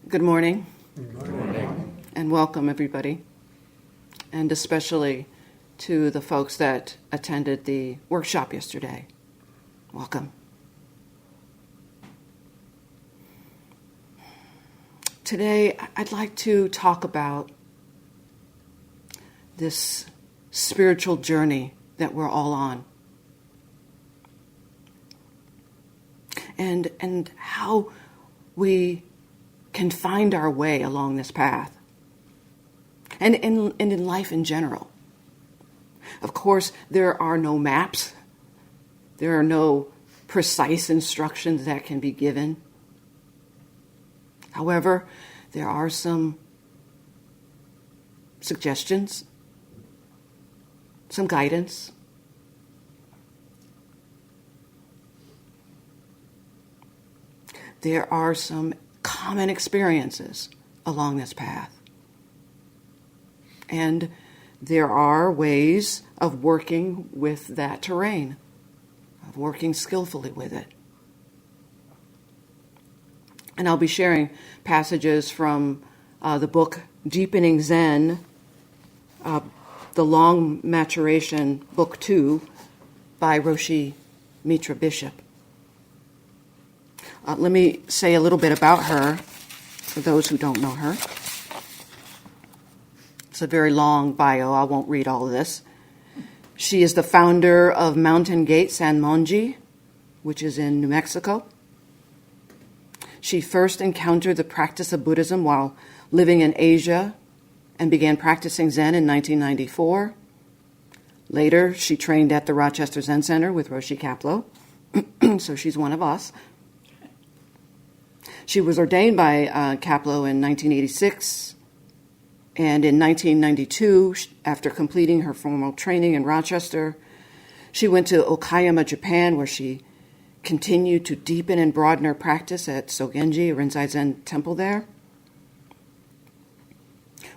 Good morning. Good morning. And welcome, everybody, and especially to the folks that attended the workshop yesterday. Welcome. Today, I'd like to talk about this spiritual journey that we're all on, and how we can find our way along this path, and in life in general. Of course, there are no maps. There are no precise instructions that can be given. However, there are some suggestions, some guidance. There are some common experiences along this path. And there are ways of working with that terrain, of working skillfully with it. And I'll be sharing passages from the book Deepening Zen, the Long Maturation, Book 2, by Roshi Mitra Bishop. Let me say a little bit about her, for those who don't know her. It's a very long bio. I won't read all of this. She is the founder of Mountain Gate Sanmonji, which is in New Mexico. She first encountered the practice of Buddhism while living in Asia and began practicing Zen in 1994. Later, she trained at the Rochester Zen Center with Roshi Kapleau, so she's one of us. She was ordained by Kapleau in 1986, and in 1992, after completing her formal training in Rochester, she went to Okayama, Japan, where she continued to deepen and broaden her practice at Sogenji, a Rinzai Zen temple there.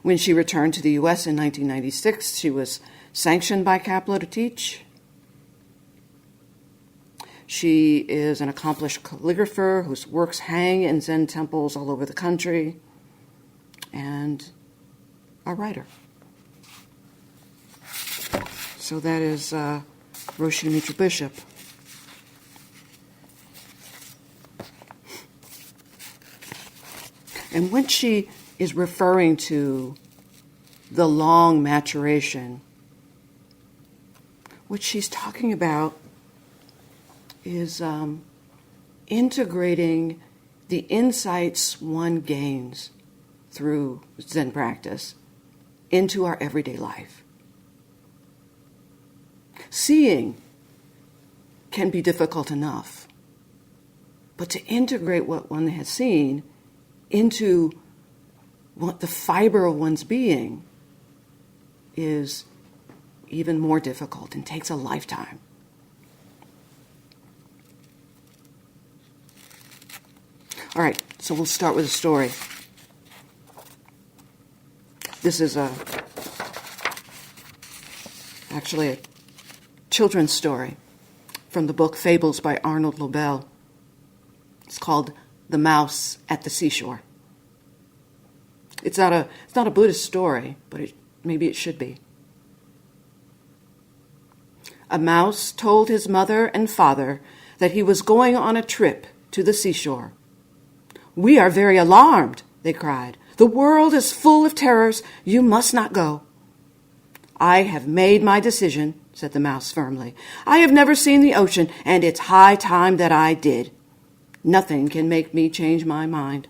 When she returned to the U.S. in 1996, she was sanctioned by Kapleau to teach. She is an accomplished calligrapher whose works hang in Zen temples all over the country, and a writer. So that is Roshi Mitra Bishop. And when she is referring to the long maturation, what she's talking about is integrating the insights one gains through Zen practice into our everyday life. Seeing can be difficult enough, but to integrate what one has seen into what the fiber of one's being is even more difficult and takes a lifetime. All right, so we'll start with a story. This is actually a children's story from the book Fables by Arnold Lobel. It's called The Mouse at the Seashore. It's not a Buddhist story, but maybe it should be. A mouse told his mother and father that he was going on a trip to the seashore. "We are very alarmed," they cried. "The world is full of terrors. You must not go." "I have made my decision," said the mouse firmly. "I have never seen the ocean, and it's high time that I did. Nothing can make me change my mind."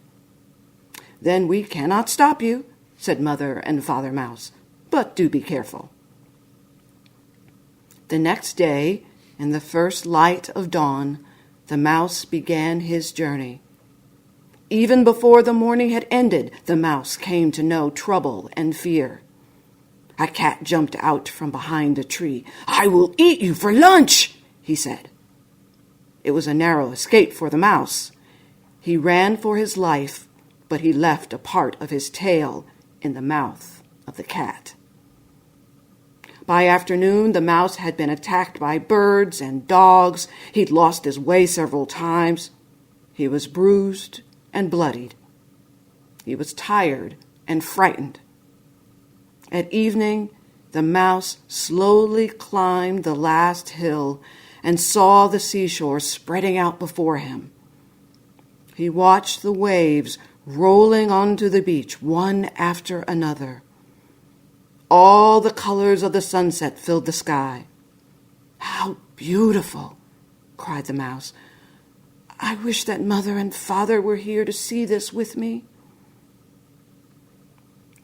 "Then we cannot stop you," said Mother and Father Mouse, "but do be careful." The next day, in the first light of dawn, the mouse began his journey. Even before the morning had ended, the mouse came to know trouble and fear. A cat jumped out from behind a tree. "I will eat you for lunch," he said. It was a narrow escape for the mouse. He ran for his life, but he left a part of his tail in the mouth of the cat. By afternoon, the mouse had been attacked by birds and dogs. He'd lost his way several times. He was bruised and bloodied. he was tired and frightened. At evening, the mouse slowly climbed the last hill and saw the seashore spreading out before him. He watched the waves rolling onto the beach, one after another. All the colors of the sunset filled the sky. "How beautiful!" cried the mouse. "I wish that Mother and Father were here to see this with me."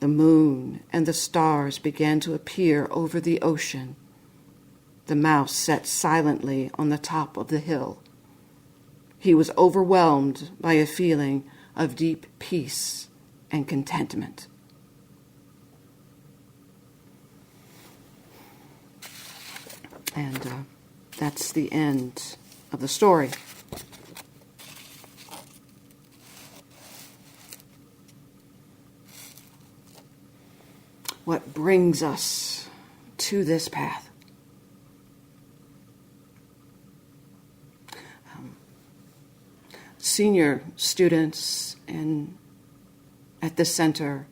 The moon and the stars began to appear over the ocean. The mouse sat silently on the top of the hill. He was overwhelmed by a feeling of deep peace and contentment. And that's the end of the story. What brings us to this path? Senior students at the center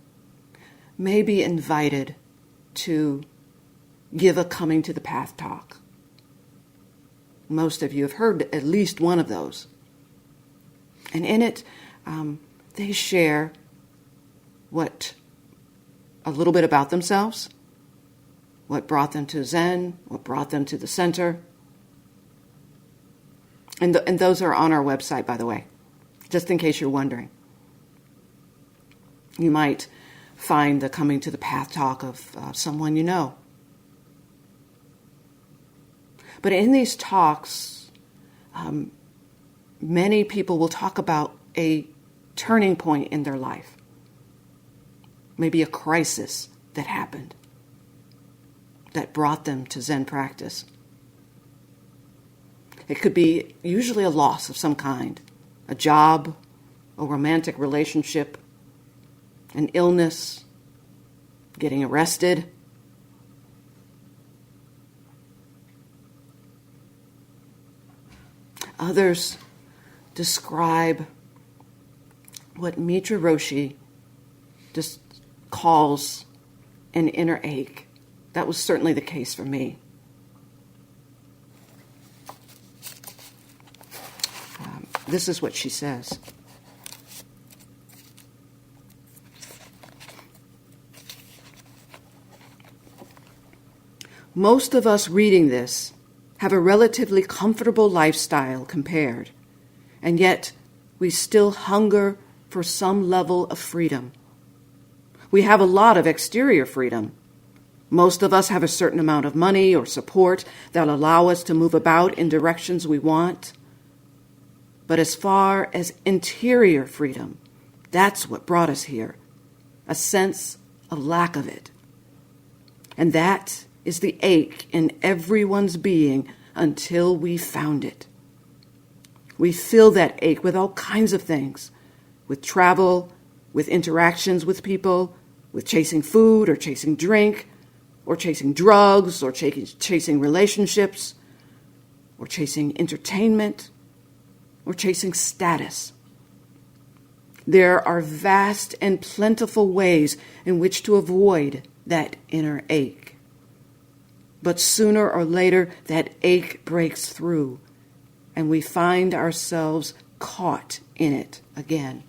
may be invited to give a Coming to the Path talk. Most of you have heard at least one of those. And in it, they share a little bit about themselves, what brought them to Zen, what brought them to the center. And those are on our website, by the way, just in case you're wondering. You might find the Coming to the Path talk of someone you know. But in these talks, many people will talk about a turning point in their life, maybe a crisis that happened that brought them to Zen practice. It could be usually a loss of some kind, a job, a romantic relationship, an illness, getting arrested. Others describe what Mitra Roshi just calls an inner ache. That was certainly the case for me. This is what she says. Most of us reading this have a relatively comfortable lifestyle compared, and yet we still hunger for some level of freedom. We have a lot of exterior freedom. Most of us have a certain amount of money or support that allow us to move about in directions we want. But as far as interior freedom, that's what brought us here, a sense of lack of it. And that is the ache in everyone's being until we found it. We fill that ache with all kinds of things, with travel, with interactions with people, with chasing food or chasing drink, or chasing drugs, or chasing relationships, or chasing entertainment, or chasing status. There are vast and plentiful ways in which to avoid that inner ache. But sooner or later, that ache breaks through, and we find ourselves caught in it again.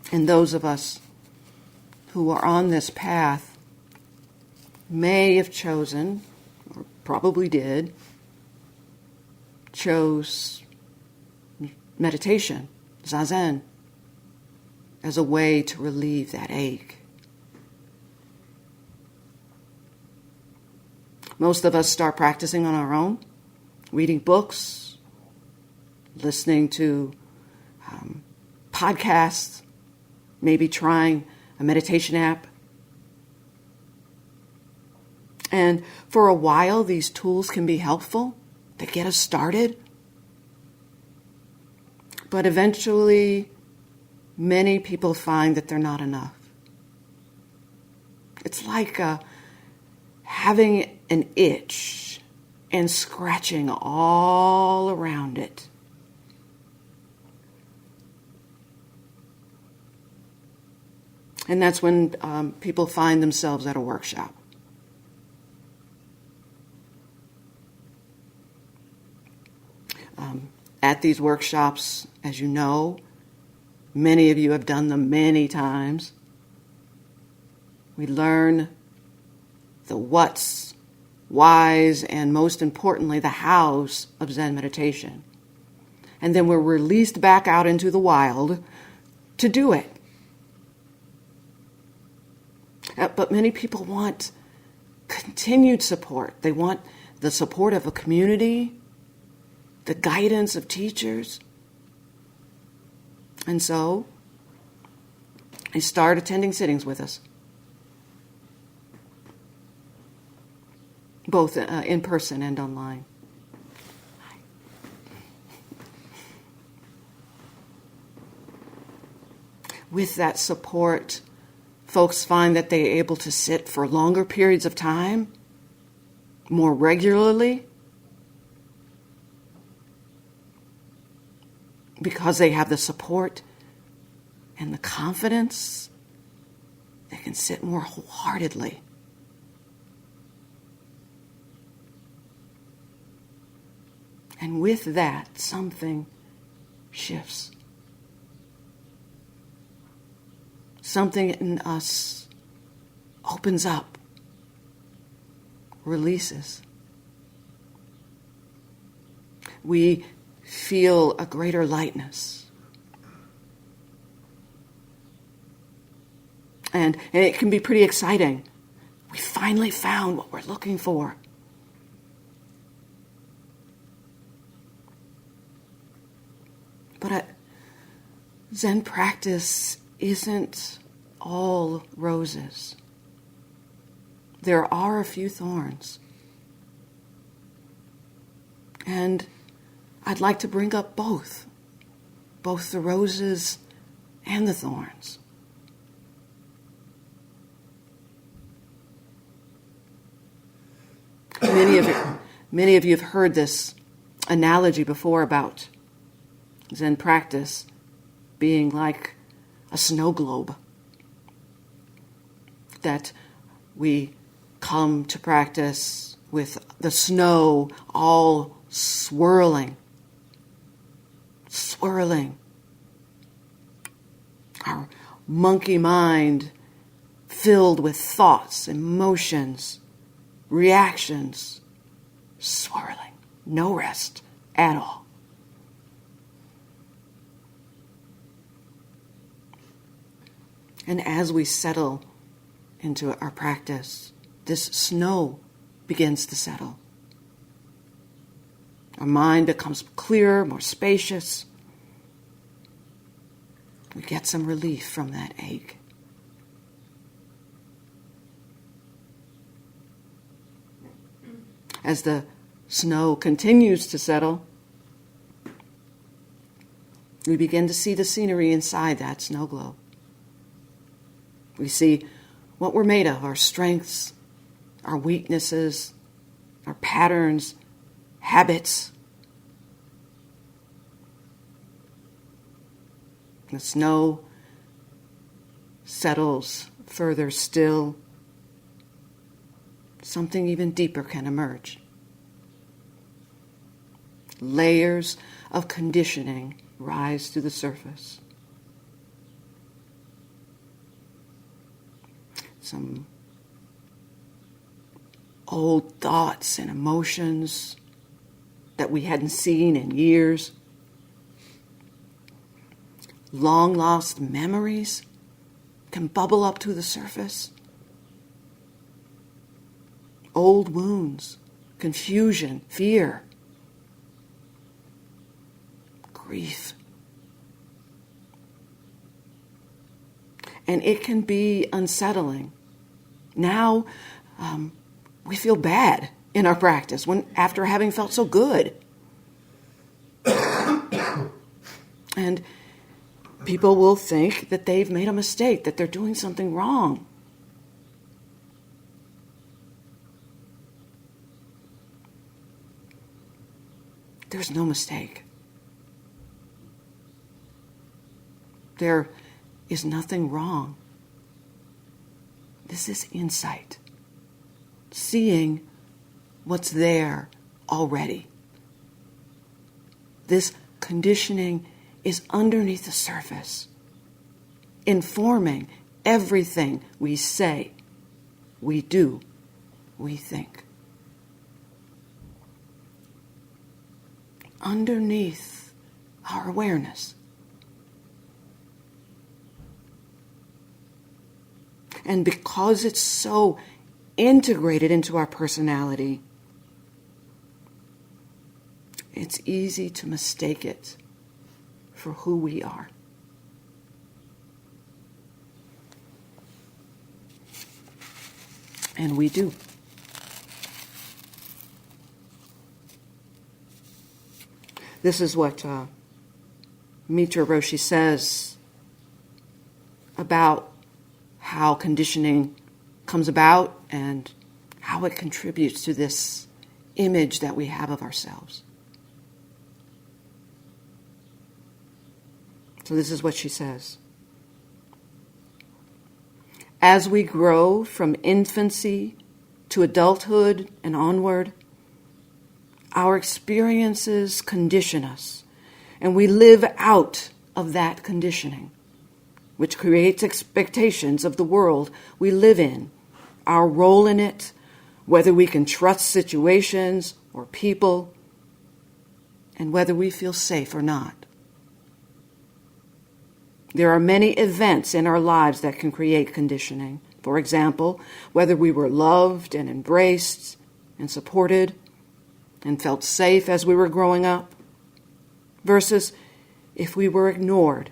And those of us who are on this path may have chosen, or probably did, chose meditation, zazen, as a way to relieve that ache. Most of us start practicing on our own, reading books, listening to podcasts, maybe trying a meditation app. And for a while, these tools can be helpful to get us started. But eventually, many people find that they're not enough. It's like having an itch and scratching all around it. And that's when people find themselves at a workshop. At these workshops, as you know, many of you have done them many times. We learn the what's, whys, and most importantly, the hows of Zen meditation. And then we're released back out into the wild to do it. But many people want continued support. They want the support of a community, the guidance of teachers. And so they start attending sittings with us, both in person and online. With that support, folks find that they're able to sit for longer periods of time, more regularly, because they have the support and the confidence. They can sit more wholeheartedly. And with that, something shifts. Something in us opens up, releases. We feel a greater lightness. And it can be pretty exciting. We finally found what we're looking for. But Zen practice isn't all roses. There are a few thorns. And I'd like to bring up both the roses and the thorns. Many of you have heard this analogy before about Zen practice being like a snow globe. That we come to practice with the snow all swirling. Our monkey mind filled with thoughts, emotions, reactions, swirling. No rest at all. And as we settle into our practice, this snow begins to settle. Our mind becomes clearer, more spacious. We get some relief from that ache. As the snow continues to settle, we begin to see the scenery inside that snow globe. We see what we're made of, our strengths, our weaknesses, our patterns, habits. The snow settles further still. Something even deeper can emerge. Layers of conditioning rise to the surface. Some old thoughts and emotions that we hadn't seen in years. Long-lost memories can bubble up to the surface. Old wounds, confusion, fear, grief. And it can be unsettling. Now, we feel bad in our practice after having felt so good. And people will think that they've made a mistake, that they're doing something wrong. there's no mistake. There is nothing wrong. This is insight. Seeing what's there already. This conditioning is underneath the surface, informing everything we say, we do, we think. Underneath our awareness. And because it's so integrated into our personality, it's easy to mistake it for who we are. And we do. This is what Mitra Roshi says about how conditioning comes about and how it contributes to this image that we have of ourselves. So this is what she says. As we grow from infancy to adulthood and onward, our experiences condition us, and we live out of that conditioning, which creates expectations of the world we live in, our role in it, whether we can trust situations or people, and whether we feel safe or not. There are many events in our lives that can create conditioning. For example, whether we were loved and embraced and supported and felt safe as we were growing up, versus if we were ignored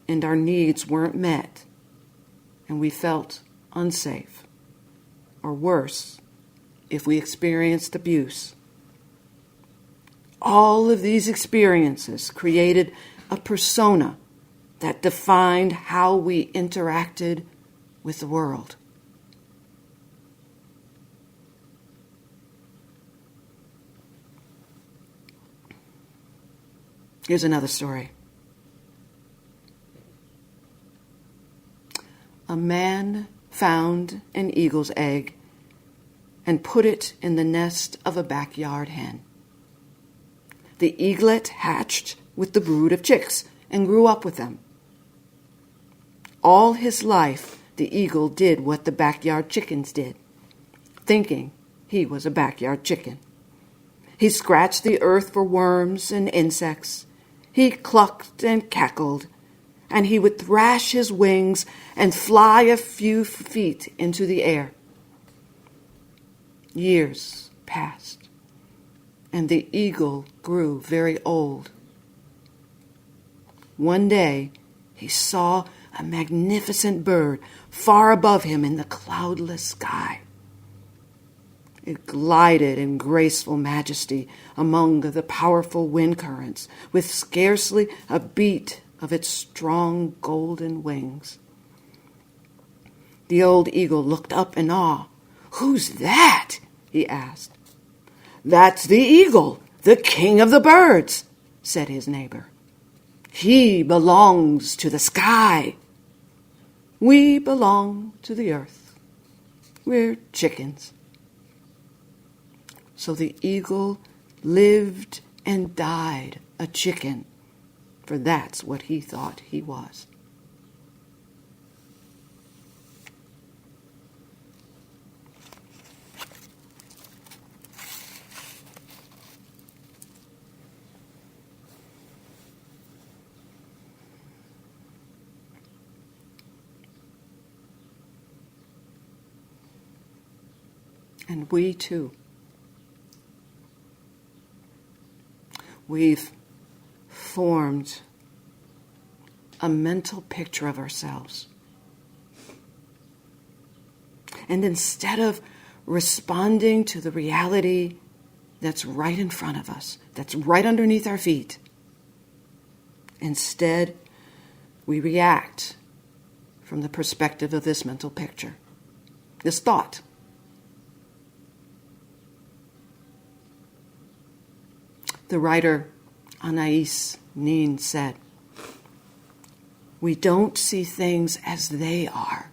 and our needs weren't met and we felt unsafe, or worse, if we experienced abuse. All of these experiences created a persona that defined how we interacted with the world. Here's another story. A man found an eagle's egg and put it in the nest of a backyard hen. The eaglet hatched with the brood of chicks and grew up with them. All his life, the eagle did what the backyard chickens did, thinking he was a backyard chicken. He scratched the earth for worms and insects. He clucked and cackled, and he would thrash his wings and fly a few feet into the air. Years passed, and the eagle grew very old. One day, he saw a magnificent bird far above him in the cloudless sky. It glided in graceful majesty among the powerful wind currents, with scarcely a beat of its strong golden wings. The old eagle looked up in awe. "Who's that?" he asked. "That's the eagle, the king of the birds," said his neighbor. "He belongs to the sky. We belong to the earth. We're chickens." So the eagle lived and died a chicken, for that's what he thought he was. And we too. We've formed a mental picture of ourselves. And instead of responding to the reality that's right in front of us, that's right underneath our feet, instead we react from the perspective of this mental picture, this thought. The writer Anais Nin said, "We don't see things as they are.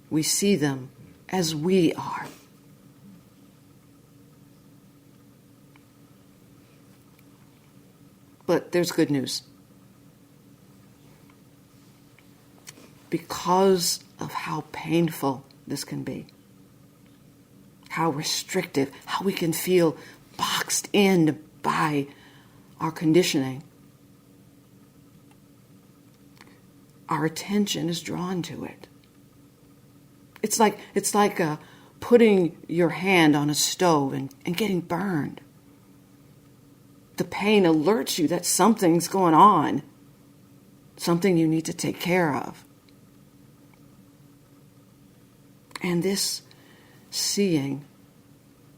We see them as we are." But there's good news. Because of how painful this can be, how restrictive, how we can feel boxed in by our conditioning, our attention is drawn to it. It's like putting your hand on a stove and getting burned. The pain alerts you that something's going on, something you need to take care of. And this seeing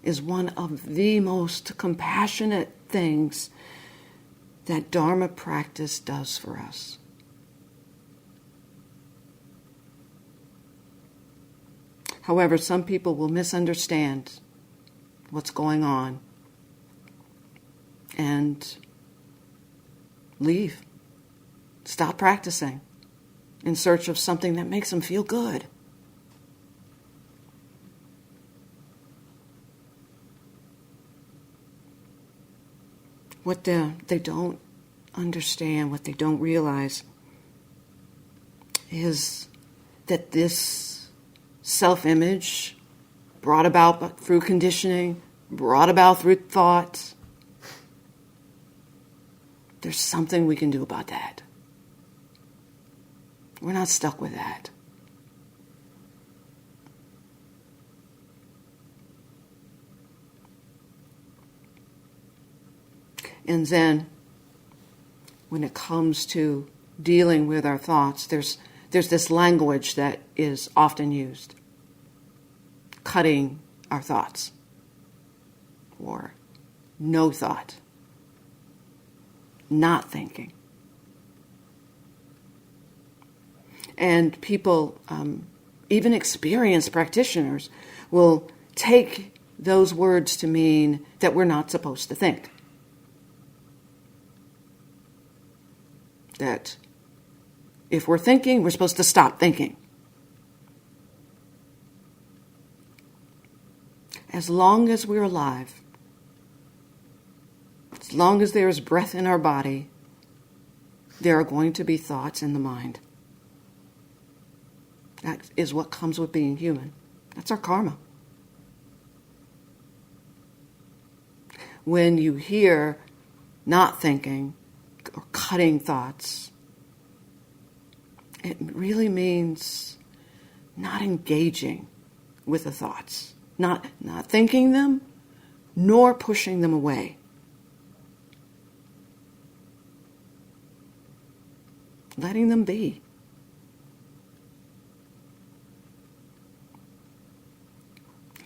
is one of the most compassionate things that Dharma practice does for us. However, some people will misunderstand what's going on and leave, stop practicing in search of something that makes them feel good. What they don't understand, what they don't realize, is that this self-image brought about through conditioning, brought about through thought, there's something we can do about that. We're not stuck with that. In Zen, when it comes to dealing with our thoughts, there's this language that is often used. Cutting our thoughts. Or no thought. Not thinking. And people, even experienced practitioners, will take those words to mean that we're not supposed to think. That if we're thinking, we're supposed to stop thinking. As long as we're alive, as long as there is breath in our body, there are going to be thoughts in the mind. That is what comes with being human. That's our karma. When you hear not thinking or cutting thoughts, it really means not engaging with the thoughts, not thinking them, nor pushing them away. Letting them be.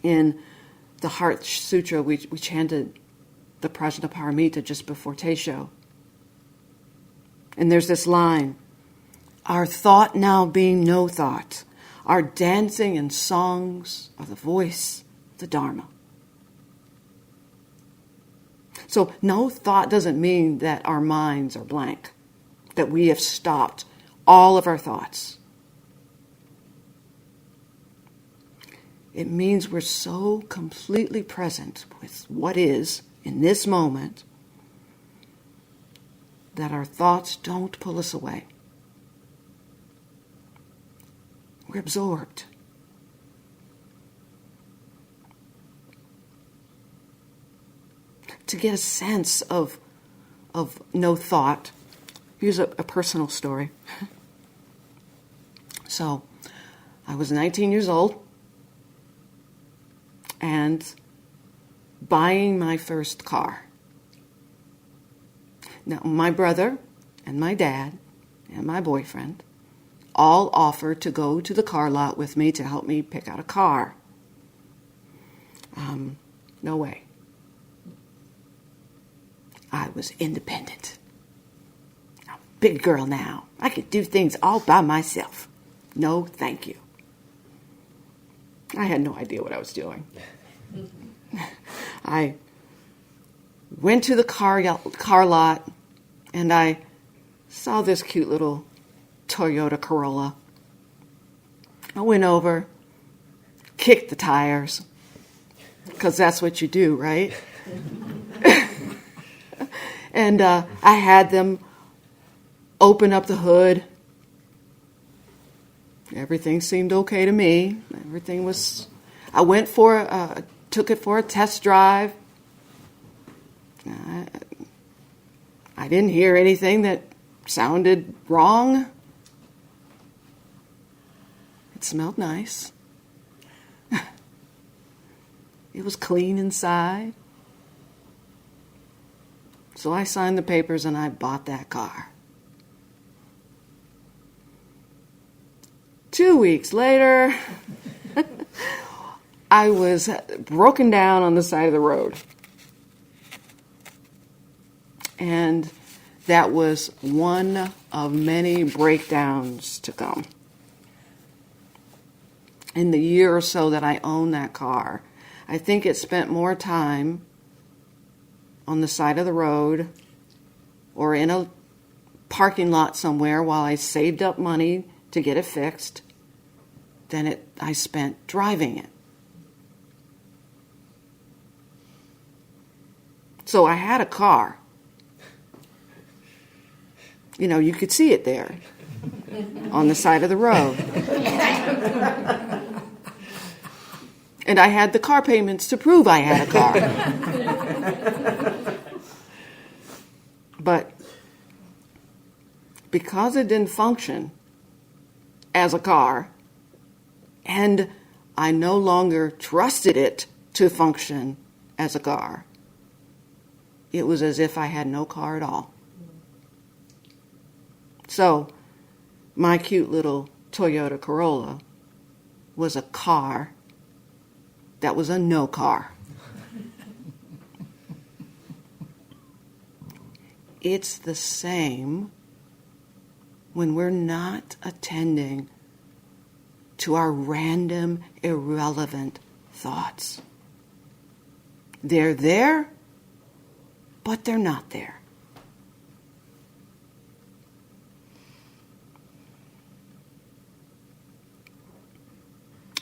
In the Heart Sutra, we chanted the Prajnaparamita just before Teisho. And there's this line, our thought now being no thought, our dancing and songs are the voice of the Dharma. So no thought doesn't mean that our minds are blank, that we have stopped all of our thoughts. It means we're so completely present with what is in this moment that our thoughts don't pull us away. We're absorbed. To get a sense of no thought, here's a personal story. So, I was 19 years old and buying my first car. Now, my brother and my dad and my boyfriend all offered to go to the car lot with me to help me pick out a car. No way. I was independent. I'm a big girl now. I could do things all by myself. No, thank you. I had no idea what I was doing. I went to the car lot, and I saw this cute little Toyota Corolla. I went over, kicked the tires, because that's what you do, right? And I had them open up the hood. Everything seemed okay to me. I took it for a test drive. I didn't hear anything that sounded wrong. It smelled nice. It was clean inside. So I signed the papers and I bought that car. 2 weeks later, I was broken down on the side of the road. And that was one of many breakdowns to come. In the year or so that I owned that car, I think it spent more time on the side of the road or in a parking lot somewhere while I saved up money to get it fixed than I spent driving it. So I had a car. You could see it there on the side of the road. And I had the car payments to prove I had a car. But because it didn't function as a car, and I no longer trusted it to function as a car, it was as if I had no car at all. So, my cute little Toyota Corolla was a car that was a no car. It's the same when we're not attending to our random, irrelevant thoughts. They're there, but they're not there.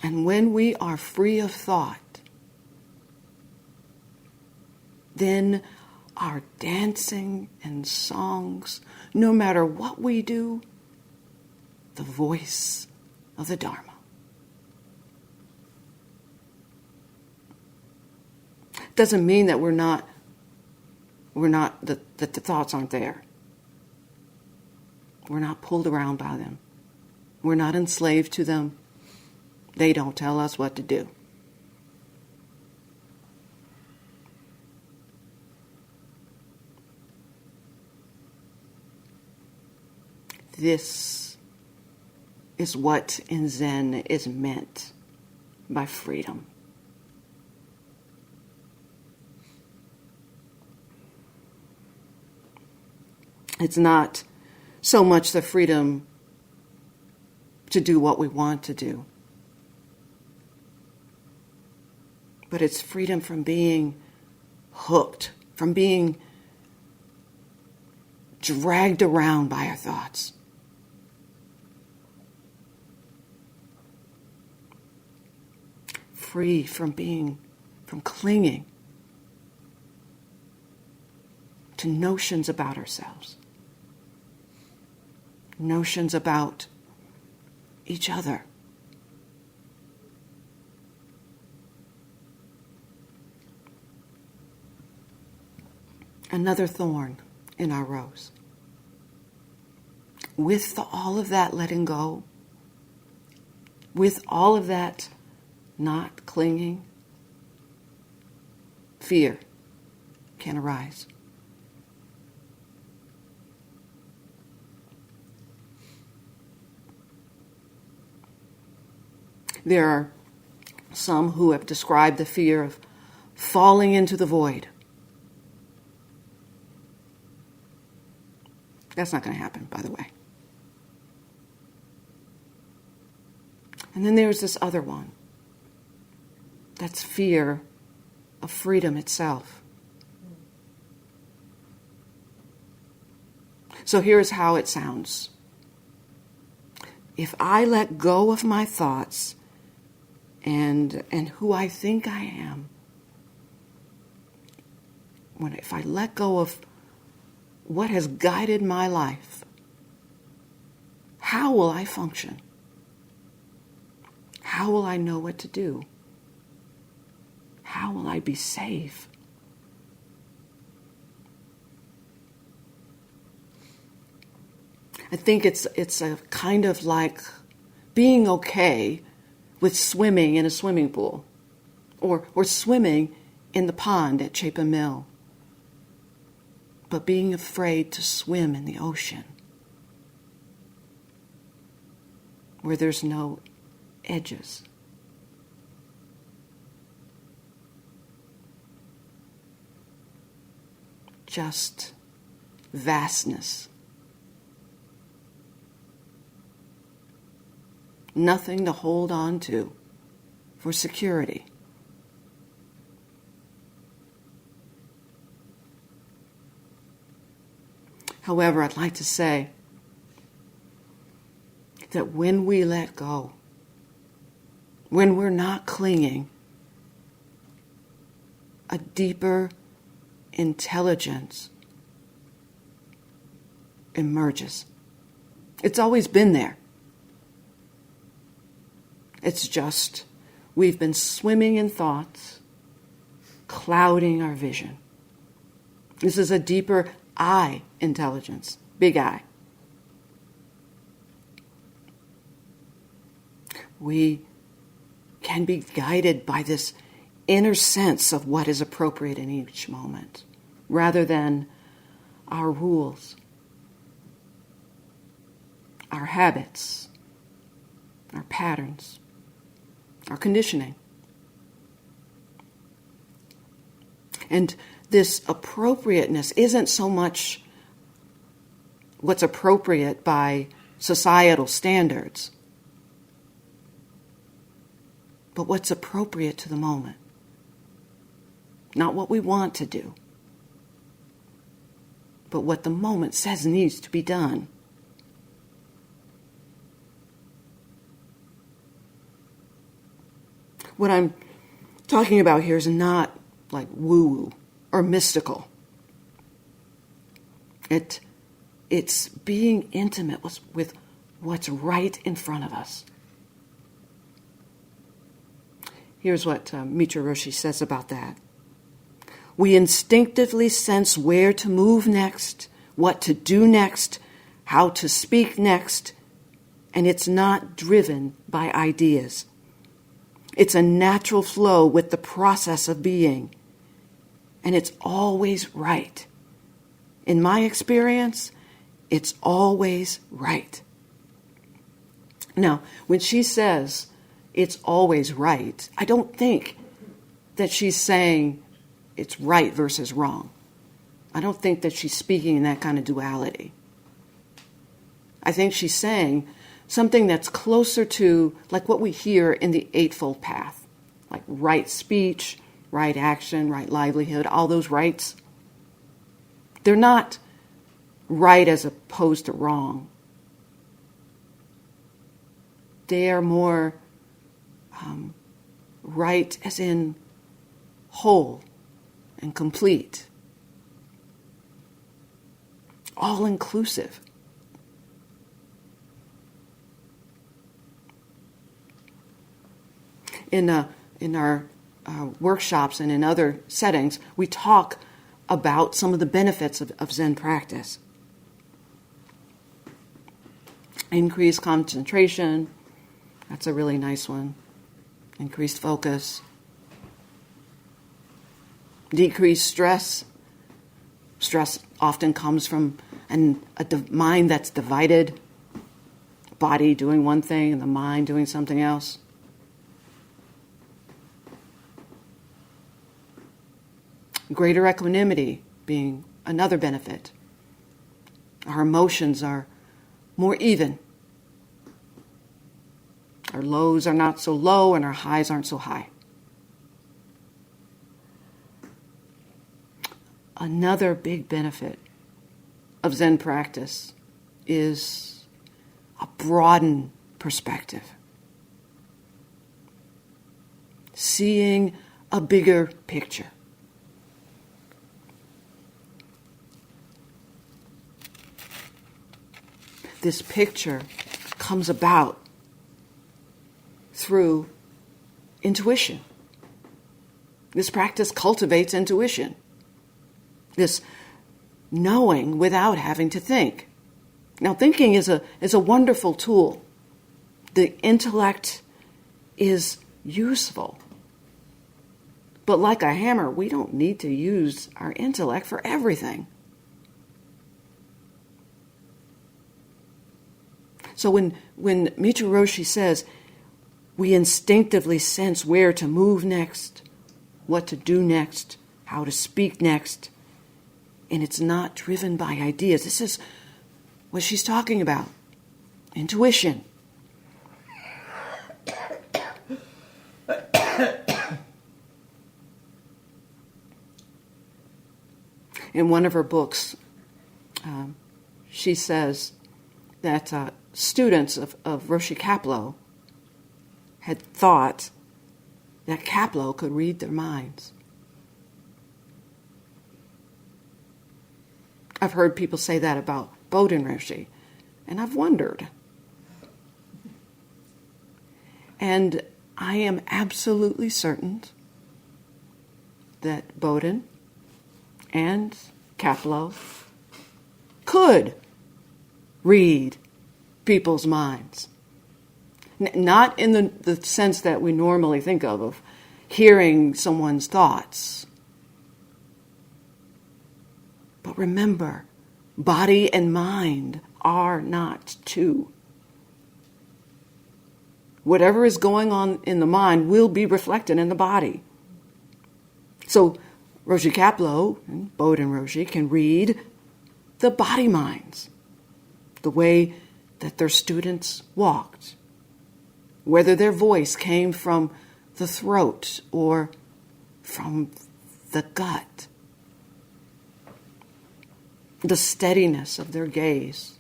And when we are free of thought, then our dancing and songs, no matter what we do, the voice of the Dharma. Doesn't mean that that the thoughts aren't there. We're not pulled around by them. We're not enslaved to them. They don't tell us what to do. This is what in Zen is meant by freedom. It's not so much the freedom to do what we want to do, but it's freedom from being hooked, from being dragged around by our thoughts. Free from clinging to notions about ourselves, notions about each other. Another thorn in our rose. With all of that letting go, with all of that not clinging, fear can arise. There are some who have described the fear of falling into the void. That's not going to happen, by the way. And then there's this other one. That's fear of freedom itself. So here's how it sounds. If I let go of my thoughts and who I think I am, if I let go of what has guided my life, how will I function? How will I know what to do? How will I be safe? I think it's a kind of like being okay with swimming in a swimming pool or swimming in the pond at Chapin Mill, but being afraid to swim in the ocean where there's no edges. Just vastness. Nothing to hold on to for security. However, I'd like to say that when we let go, when we're not clinging, a deeper intelligence emerges. It's always been there. It's just we've been swimming in thoughts, clouding our vision. This is a deeper I intelligence, big I. We can be guided by this inner sense of what is appropriate in each moment, rather than our rules, our habits, our patterns, our conditioning. And this appropriateness isn't so much what's appropriate by societal standards, but what's appropriate to the moment. Not what we want to do, but what the moment says needs to be done. What I'm talking about here is not like woo-woo or mystical. It's being intimate with what's right in front of us. Here's what Mitra Roshi says about that. We instinctively sense where to move next, what to do next, how to speak next, and it's not driven by ideas. It's a natural flow with the process of being, and it's always right. In my experience, it's always right. Now, when she says it's always right, I don't think that she's saying it's right versus wrong. I don't think that she's speaking in that kind of duality. I think she's saying something that's closer to like what we hear in the Eightfold Path, like right speech, right action, right livelihood, all those rights. They're not right as opposed to wrong. They are more right as in whole and complete, all-inclusive. In our workshops and in other settings, we talk about some of the benefits of Zen practice. Increased concentration, that's a really nice one. Increased focus. Decreased stress. Stress often comes from a mind that's divided. Body doing one thing and the mind doing something else. Greater equanimity being another benefit. Our emotions are more even. Our lows are not so low and our highs aren't so high. Another big benefit of Zen practice is a broadened perspective. Seeing a bigger picture. This picture comes about through intuition. This practice cultivates intuition. This knowing without having to think. Now, thinking is a wonderful tool. The intellect is useful. But like a hammer, we don't need to use our intellect for everything. So when Michu Roshi says, we instinctively sense where to move next, what to do next, how to speak next, and it's not driven by ideas. This is what she's talking about. Intuition. In one of her books, she says that students of Roshi Kapleau had thought that Kapleau could read their minds. I've heard people say that about Bodhin Roshi, and I've wondered. And I am absolutely certain that Bodhin and Kapleau could read people's minds. Not in the sense that we normally think of hearing someone's thoughts. But remember, body and mind are not two. Whatever is going on in the mind will be reflected in the body. So Roshi Kapleau and Bodhin Roshi can read the body minds, the way that their students walked, whether their voice came from the throat or from the gut, the steadiness of their gaze,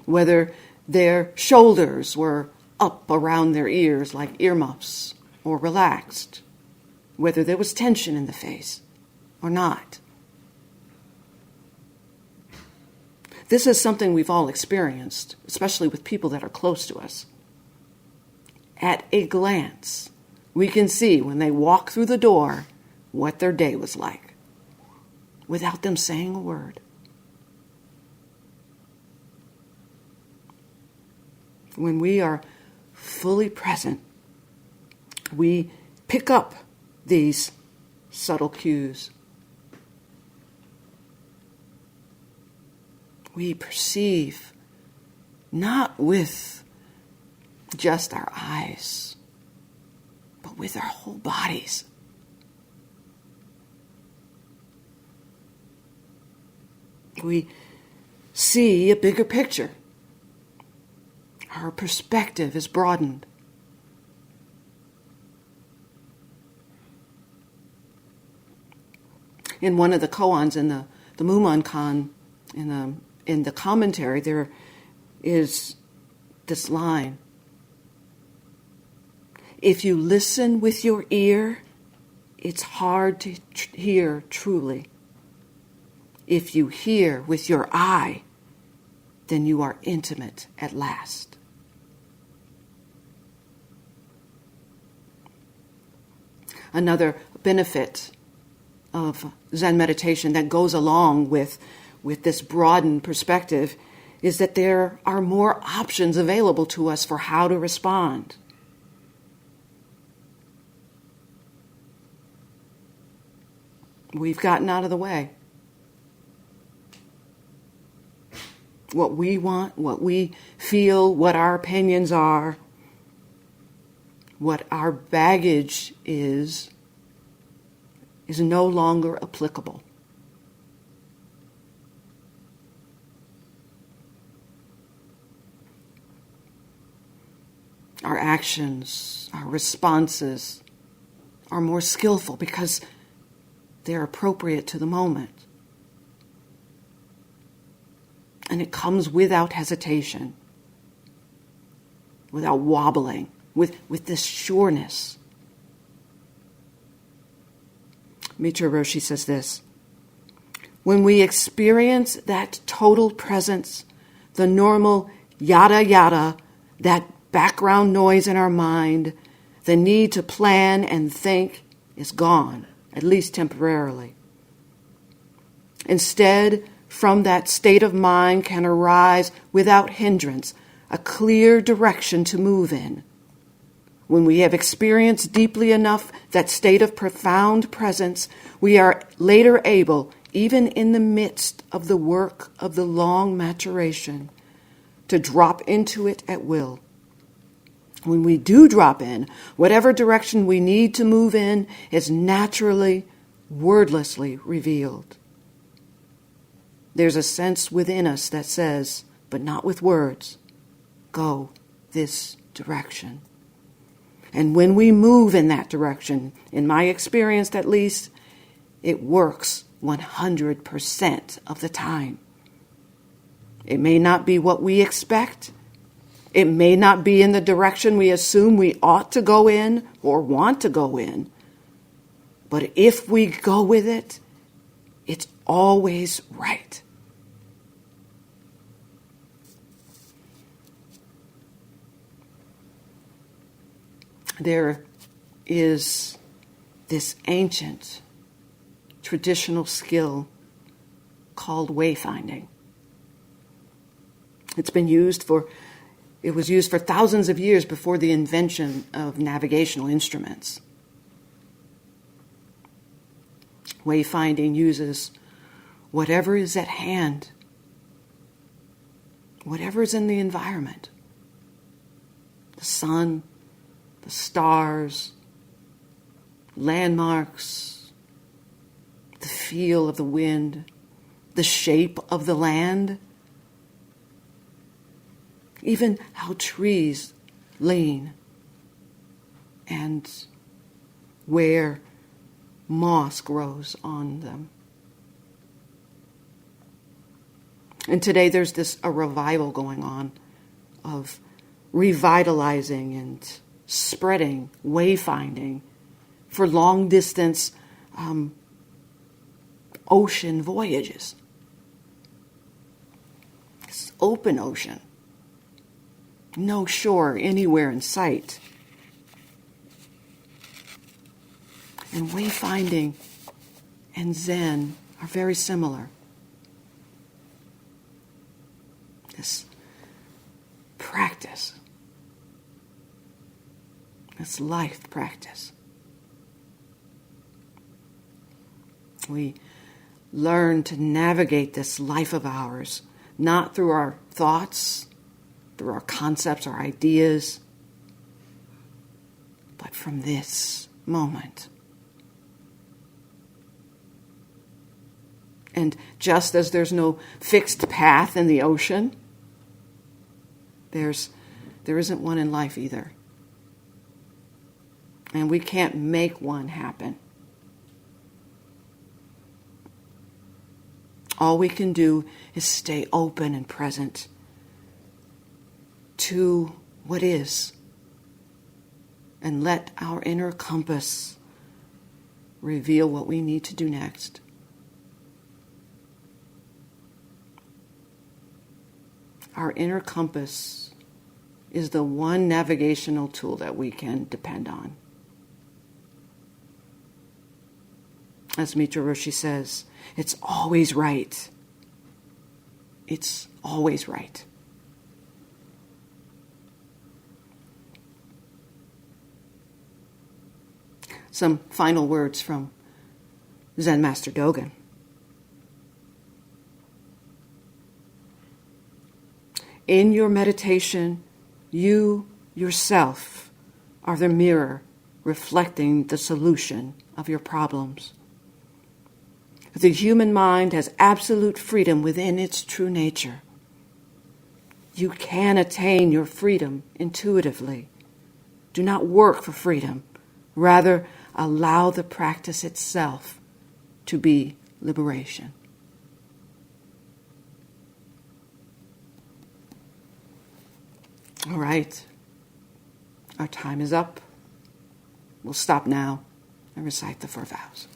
whether their shoulders were up around their ears like earmuffs or relaxed, whether there was tension in the face or not. This is something we've all experienced, especially with people that are close to us. At a glance, we can see when they walk through the door what their day was like, without them saying a word. When we are fully present, we pick up these subtle cues. We perceive not with just our eyes, but with our whole bodies. We see a bigger picture. Our perspective is broadened. In one of the koans, in the Mumon Kan, in the commentary, there is this line. If you listen with your ear, it's hard to hear truly. If you hear with your eye, then you are intimate at last. Another benefit of Zen meditation that goes along with this broadened perspective is that there are more options available to us for how to respond. We've gotten out of the way. What we want, what we feel, what our opinions are, what our baggage is no longer applicable. Our actions, our responses are more skillful because they're appropriate to the moment. And it comes without hesitation, without wobbling, with this sureness. Mitra Roshi says this: when we experience that total presence, the normal yada yada, that background noise in our mind, the need to plan and think is gone, at least temporarily. Instead, from that state of mind can arise without hindrance a clear direction to move in. When we have experienced deeply enough that state of profound presence, we are later able, even in the midst of the work of the long maturation, to drop into it at will. When we do drop in, whatever direction we need to move in is naturally, wordlessly revealed. There's a sense within us that says, but not with words, go this direction. And when we move in that direction, in my experience at least, it works 100% of the time. It may not be what we expect. It may not be in the direction we assume we ought to go in or want to go in. But if we go with it, it's always right. There is this ancient traditional skill called wayfinding. It was used for thousands of years before the invention of navigational instruments. Wayfinding uses whatever is at hand, whatever is in the environment, the sun, the stars, landmarks, the feel of the wind, the shape of the land, even how trees lean and where moss grows on them. And today there's a revival going on of revitalizing and spreading wayfinding for long distance ocean voyages. It's open ocean. No shore anywhere in sight. And wayfinding and Zen are very similar. This practice, this life practice. We learn to navigate this life of ours, not through our thoughts, through our concepts, our ideas, but from this moment. And just as there's no fixed path in the ocean, there isn't one in life either. And we can't make one happen. All we can do is stay open and present to what is, and let our inner compass reveal what we need to do next. Our inner compass is the one navigational tool that we can depend on. As Mitra Roshi says, it's always right. It's always right. Some final words from Zen Master Dogen. In your meditation, you yourself are the mirror reflecting the solution of your problems. The human mind has absolute freedom within its true nature. You can attain your freedom intuitively. Do not work for freedom. Rather, allow the practice itself to be liberation. All right. Our time is up. We'll stop now and recite the 4 vows.